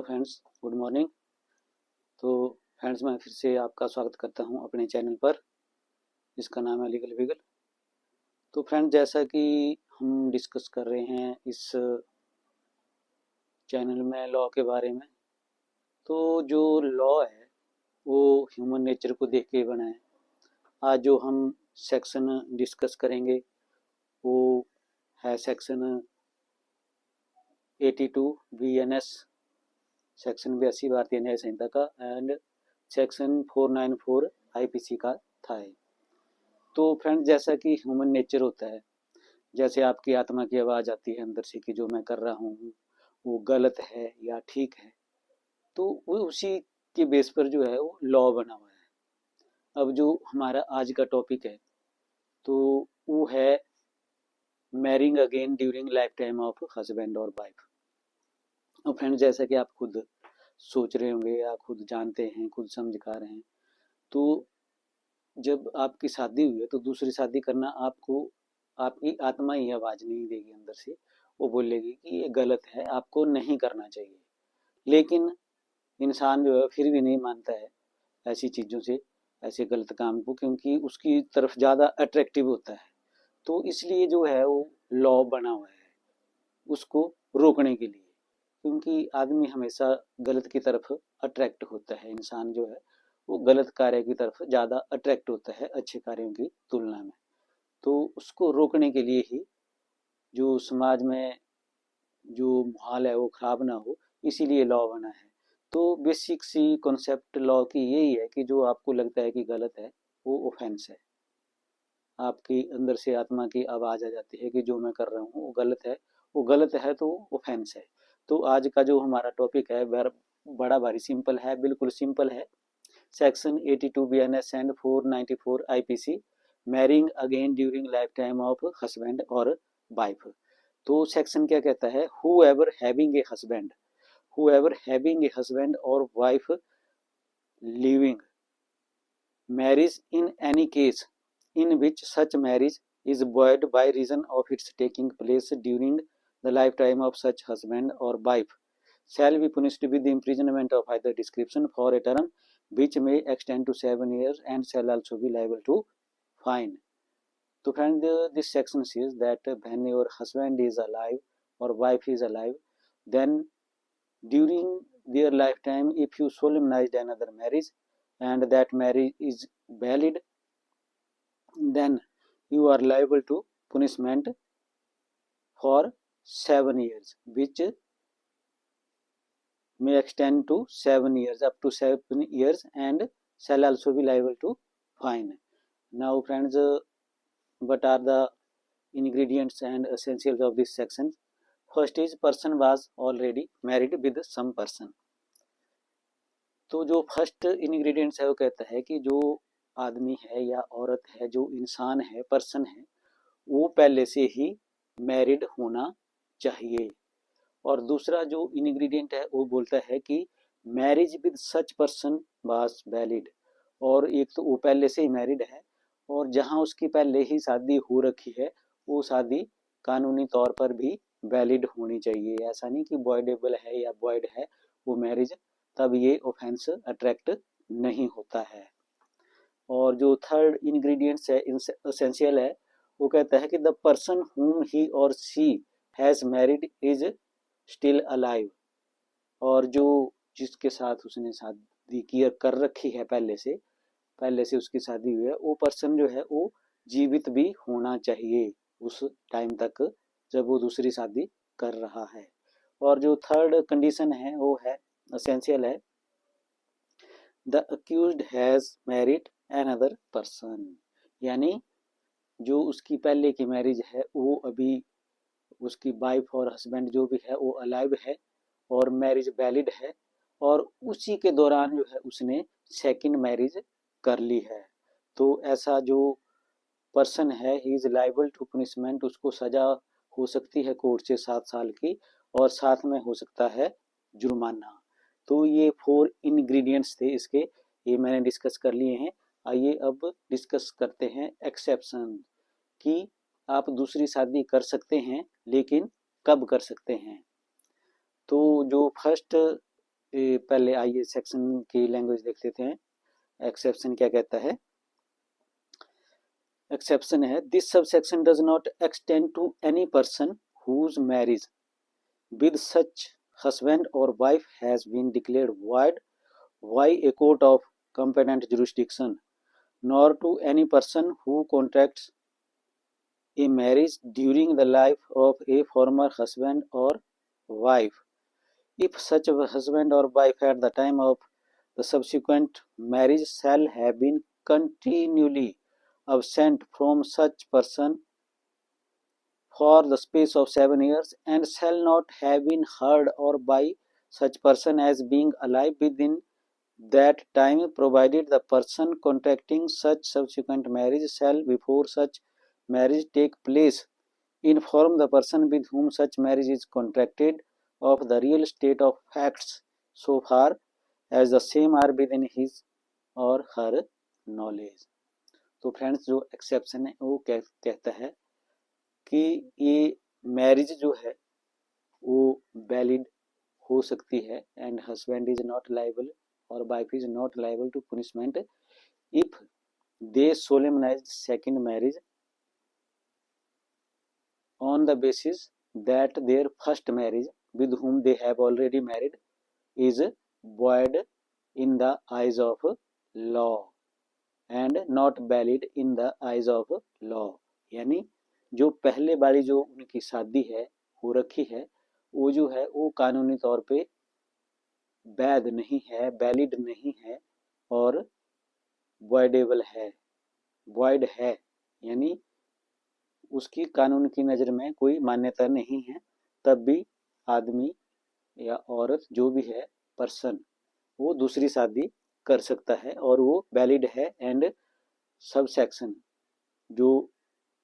Friends, good morning. तो friends, मैं फिर से आपका स्वागत करता हूं अपने चैनल पर, जिसका नाम है लीगल विगल। तो फ्रेंड्स, जैसा कि हम डिस्कस कर रहे हैं इस चैनल में लॉ के बारे में, तो जो लॉ है वो ह्यूमन नेचर को देख के बना है। आज जो हम सेक्शन डिस्कस करेंगे वो है सेक्शन 82 BNS, सेक्शन 82 भारतीय न्याय संहिता का, एंड सेक्शन 494 IPC का था। तो फ्रेंड्स, जैसा कि ह्यूमन नेचर होता है, जैसे आपकी आत्मा की आवाज़ आती है अंदर से कि जो मैं कर रहा हूँ वो गलत है या ठीक है, तो वो उसी के बेस पर जो है वो लॉ बना हुआ है। अब जो हमारा आज का टॉपिक है तो वो है marrying again during life time of husband और वाइफ। और फ्रेंड्स, जैसा कि आप खुद सोच रहे होंगे या खुद जानते हैं, खुद समझ पा रहे हैं, तो जब आपकी शादी हुई है तो दूसरी शादी करना आपको आपकी आत्मा ही आवाज़ नहीं देगी अंदर से, वो बोलेगी कि ये गलत है, आपको नहीं करना चाहिए। लेकिन इंसान जो है फिर भी नहीं मानता है ऐसी चीज़ों से, ऐसे गलत काम को, क्योंकि उसकी तरफ ज़्यादा अट्रैक्टिव होता है। तो इसलिए जो है वो लॉ बना हुआ है उसको रोकने के लिए, क्योंकि आदमी हमेशा गलत की तरफ अट्रैक्ट होता है। इंसान जो है वो गलत कार्य की तरफ ज़्यादा अट्रैक्ट होता है अच्छे कार्यों की तुलना में। तो उसको रोकने के लिए ही जो समाज में जो माहौल है वो खराब ना हो, इसीलिए लॉ बना है। तो बेसिक सी कॉन्सेप्ट लॉ की यही है कि जो आपको लगता है कि गलत है वो ऑफेंस है। आपकी अंदर से आत्मा की आवाज़ आ जाती है कि जो मैं कर रहा हूँ वो गलत है, वो गलत है तो ऑफेंस है। तो आज का जो हमारा टॉपिक है बड़ा भारी सिंपल है, बिल्कुल सिंपल है। Section 82 BNS and 494 IPC, marrying again during life time of husband और वाइफ। तो सेक्शन क्या कहता है? whoever having a husband or wife living marriage in any case in which such marriage is void by reason of its taking place during the lifetime of such husband or wife shall be punished with the imprisonment of either description for a term which may extend to 7 years and shall also be liable to fine. So friend, this section says that when your husband is alive or wife is alive, then during their lifetime, if you solemnized another marriage and that marriage is valid, then you are liable to punishment for 7 years, which may extend to 7 years, up to 7 years, and shall also be liable to fine. Now friends, what are the ingredients and essentials of this section? First is person was already married with some person. तो जो first ingredients है वो कहता है कि जो आदमी है या औरत है, जो इंसान है, पर्सन है, वो पहले से ही मैरिड होना चाहिए। और दूसरा जो इंग्रेडिएंट है वो बोलता है कि marriage with such person was valid. और एक तो वो पहले से ही मैरिड है, और जहाँ उसकी पहले ही शादी हो रखी है वो शादी कानूनी तौर पर भी वैलिड होनी चाहिए। ऐसा नहीं कि वॉइडेबल है या वॉइड है वो मैरिज, तब ये ऑफेंस अट्रैक्ट नहीं होता है। और जो थर्ड इंग्रेडिएंट्स है, एसेंशियल है, वो कहता है कि द पर्सन हुम ही और she has married is still alive. और जो जिसके साथ उसने शादी कर रखी है, पहले से उसकी शादी हुई है, वो पर्सन जो है वो जीवित भी होना चाहिए उस टाइम तक जब वो दूसरी शादी कर रहा है। और जो थर्ड कंडीशन है वो है एसेंशियल है, the accused has married another person. यानी जो उसकी पहले की मैरिज है वो अभी उसकी वाइफ और हस्बैंड जो भी है वो अलाइव है और मैरिज वैलिड है, और उसी के दौरान जो है उसने सेकंड मैरिज कर ली है। तो ऐसा जो पर्सन है he is liable to punishment, उसको सजा हो सकती है कोर्ट से 7 साल की, और साथ में हो सकता है जुर्माना। तो ये 4 इंग्रेडिएंट्स थे इसके, ये मैंने डिस्कस कर लिए हैं। आइए अब डिस्कस करते हैं एक्सेप्शन, कि आप दूसरी शादी कर सकते हैं लेकिन कब कर सकते हैं। तो जो फर्स्ट पहले आइए सेक्शन की लैंग्वेज देख लेते हैं। एक्सेप्शन क्या कहता है? एक्सेप्शन है, this sub section does not extend to any person whose marriage with such husband or wife has been declared void by a court of competent jurisdiction, nor to any person who contracts a marriage during the life of a former husband or wife, if such a husband or wife at the time of the subsequent marriage shall have been continually absent from such person for the space of 7 years, and shall not have been heard or by such person as being alive within that time, provided the person contracting such subsequent marriage shall, before such marriage take place, inform the person with whom such marriage is contracted of the real state of facts so far as the same are within his or her knowledge। तो friends, जो exception है वो कहता है कि ये marriage जो है वो वैलिड हो सकती है, and husband is not liable और wife is not liable to punishment if they solemnize second marriage on the basis that their first marriage with whom they have already married is void in the eyes of law and not valid in the eyes of law। यानी जो पहले वाली जो उनकी शादी है हो रखी है वो जो है वो कानूनी तौर पे वैध नहीं है, वैलिड नहीं है और वॉइडेबल है, वॉइड है, यानी उसकी कानून की नज़र में कोई मान्यता नहीं है, तब भी आदमी या औरत जो भी है पर्सन वो दूसरी शादी कर सकता है और वो वैलिड है। एंड सब सेक्शन जो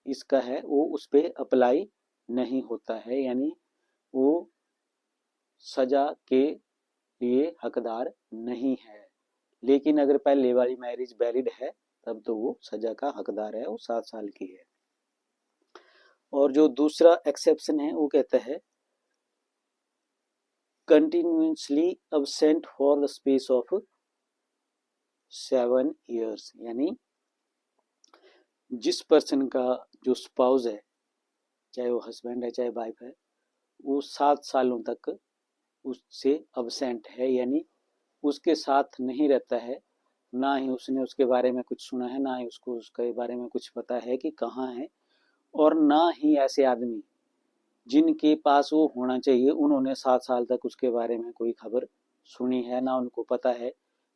इसका है वो उस पर अप्लाई नहीं होता है, यानी वो सजा के लिए हकदार नहीं है। लेकिन अगर पहले वाली मैरिज वैलिड है तब तो वो सजा का हकदार है, वो 7 साल की है। और जो दूसरा एक्सेप्शन है वो कहता है continuously absent for the space of 7 years, यानी जिस पर्सन का जो स्पाउस है, चाहे वो हस्बैंड है चाहे वाइफ है, वो 7 सालों तक उससे अब्सेंट है, यानी उसके साथ नहीं रहता है, ना ही उसने उसके बारे में कुछ सुना है, ना ही उसको उसके बारे में कुछ पता है कि कहाँ है, और ना ही ऐसे आदमी जिनके पास वो होना चाहिए उन्होंने 7 साल तक उसके बारे में कोई खबर सुनी है, ना उनको पता है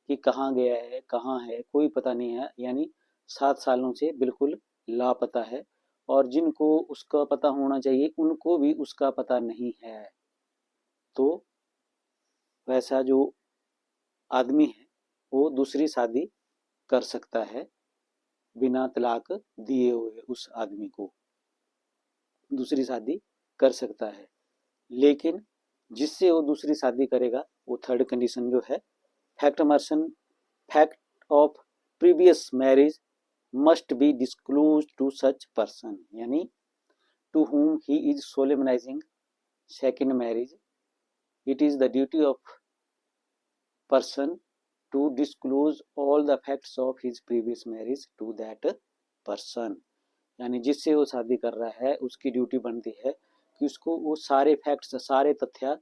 कि कहाँ गया है, कहाँ है, कोई पता नहीं है, यानी 7 सालों से बिल्कुल लापता है। और जिनको उसका पता होना चाहिए उनको भी उसका पता नहीं है। तो वैसा जो आदमी है वो दूसरी शादी कर सकता है, बिना तलाक दिए हुए उस आदमी को दूसरी शादी कर सकता है। लेकिन जिससे वो दूसरी शादी करेगा वो थर्ड कंडीशन जो है fact of previous marriage must be disclose to such person, यानी to whom he is solemnizing second marriage, it is the duty of person to disclose all the facts of his previous marriage to that person। यानी जिससे वो शादी कर रहा है उसकी duty बनती है कि उसको वो सारे फैक्ट्स, सारे तथ्य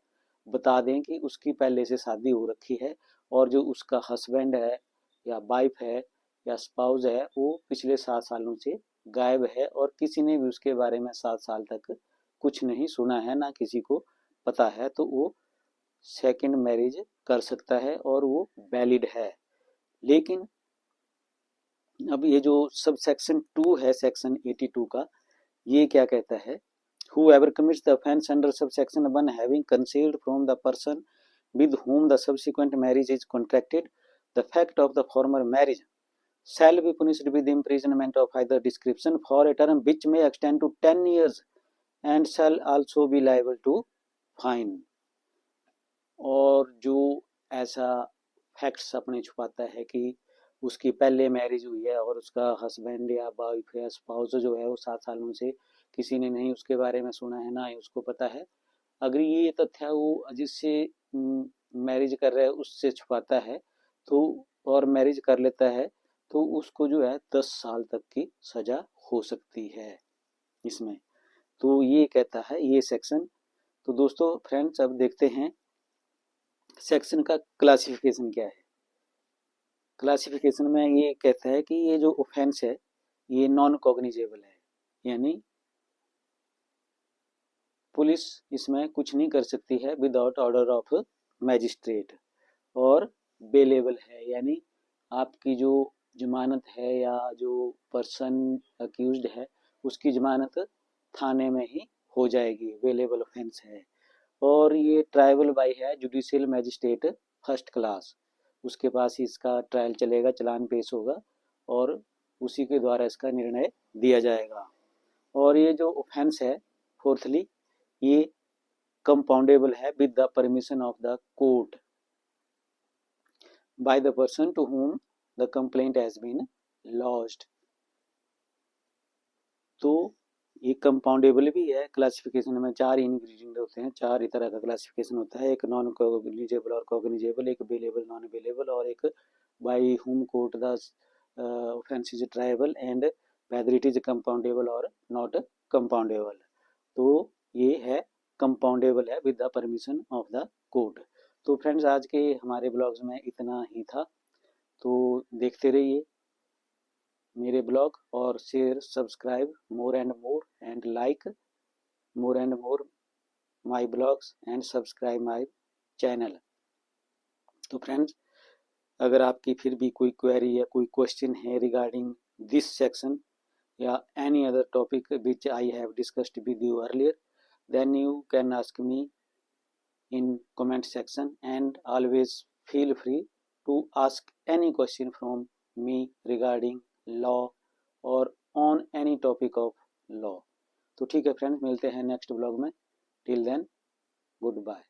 बता दें कि उसकी पहले से शादी हो रखी है और जो उसका हस्बैंड है या वाइफ है या स्पाउस है वो पिछले 7 सालों से गायब है और किसी ने भी उसके बारे में 7 साल तक कुछ नहीं सुना है, ना किसी को पता है, तो वो सेकंड मैरिज कर सकता है और वो वैलिड है। लेकिन अब ये जो सब सेक्शन 2 है, सेक्शन 82 का, ये क्या कहता है? Whoever commits the offence under subsection 1 having concealed from the person with whom the subsequent marriage is contracted the fact of the former marriage shall be punished with imprisonment of either description for a term which may extend to 10 years and shall also be liable to fine। और जो ऐसा facts अपने छुपाता है कि उसकी पहले marriage हुई है और उसका हस्बैंड या वाइफ या स्पाउस जो है वो 7 सालों से किसी ने नहीं उसके बारे में सुना है, ना ही उसको पता है, अगर ये तथ्य वो जिससे मैरिज कर रहा है उससे छुपाता है तो और मैरिज कर लेता है तो उसको जो है 10 साल तक की सजा हो सकती है इसमें। तो ये कहता है ये सेक्शन। तो दोस्तों फ्रेंड्स अब देखते हैं सेक्शन का क्लासिफिकेशन क्या है। क्लासिफिकेशन में ये कहता है कि ये जो ऑफेंस है ये नॉन कॉग्निजेबल है, यानी पुलिस इसमें कुछ नहीं कर सकती है विदाउट ऑर्डर ऑफ मैजिस्ट्रेट, और बेलेबल है, यानी आपकी जो जमानत है या जो पर्सन अक्यूज्ड है उसकी जमानत थाने में ही हो जाएगी, बेलेबल ऑफेंस है। और ये ट्रायबल बाई है जुडिशियल मैजिस्ट्रेट फर्स्ट क्लास, उसके पास ही इसका ट्रायल चलेगा, चलान पेश होगा और उसी के द्वारा इसका निर्णय दिया जाएगा। और ये जो ऑफेंस है फोर्थली ये कंपाउंडेबल है with the permission of the court by the person to whom the complaint has been lodged। तो ये कंपाउंडेबल भी है। क्लासिफिकेशन में 4 इंग्रेडिएंट होते हैं, 4 ही तरह का क्लासिफिकेशन होता है, एक नॉन कॉग्निजेबल और कॉग्निजेबल, एक बेलेबल नॉन बेलेबल, और एक by whom court the offence is tribal and whether it is compoundable और नॉट कंपाउंडेबल। तो ये है कंपाउंडेबल है with the permission of the court. तो फ्रेंड्स आज के हमारे ब्लॉग्स में इतना ही था, तो देखते रहिए मेरे ब्लॉग और share subscribe more and like more and more my blogs and subscribe my channel. तो फ्रेंड्स अगर आपकी फिर भी कोई क्वेरी या कोई क्वेश्चन है रिगार्डिंग दिस सेक्शन या any other topic which I have discussed with you earlier, then you can ask me in comment section, and always feel free to ask any question from me regarding law or on any topic of law। तो ठीक है friends, मिलते हैं next blog में। Till then good bye.